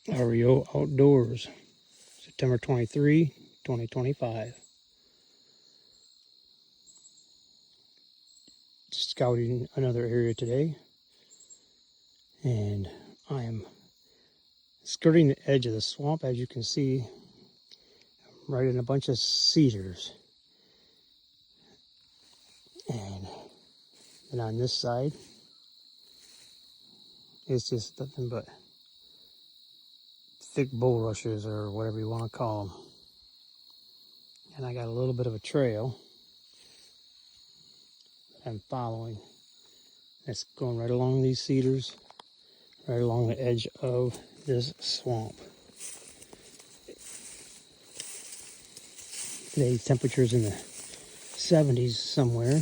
REO-Outdoors, September 23, 2025. Scouting another area today, and I am skirting the edge of the swamp. As you can see, I'm right in a bunch of cedars, and then on this side it's just nothing but thick bulrushes, or whatever you want to call them. And I got a little bit of a trail I'm following. It's going right along these cedars, right along the edge of this swamp. Today's temperature's in the 70s somewhere.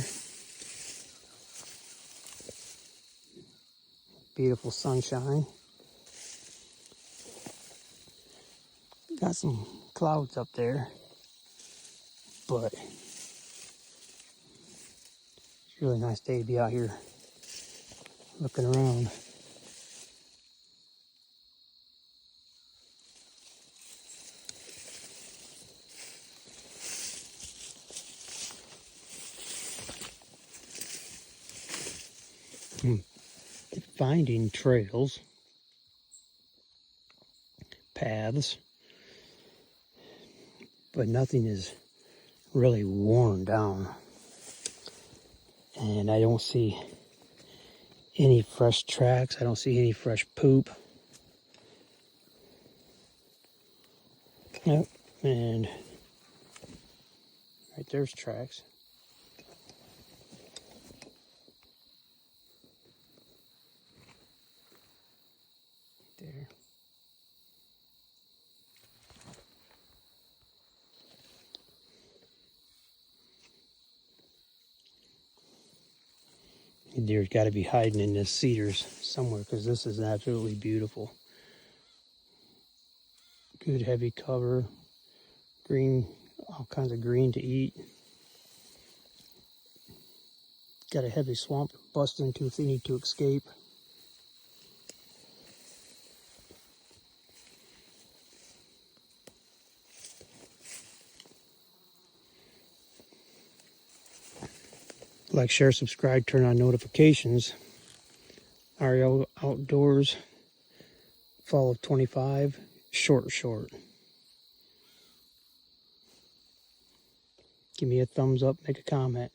Beautiful sunshine. Got some clouds up there, but it's a really nice day to be out here looking around. Finding trails, paths, but nothing is really worn down. And I don't see any fresh tracks. I don't see any fresh poop. Yep, and right there's tracks. There. The deer's got to be hiding in the cedars somewhere, because this is absolutely beautiful. Good heavy cover, green, all kinds of green to eat. Got a heavy swamp to bust into if they need to escape. Like, share, subscribe, turn on notifications. REO-Outdoors, fall of 25, short. Give me a thumbs up, make a comment.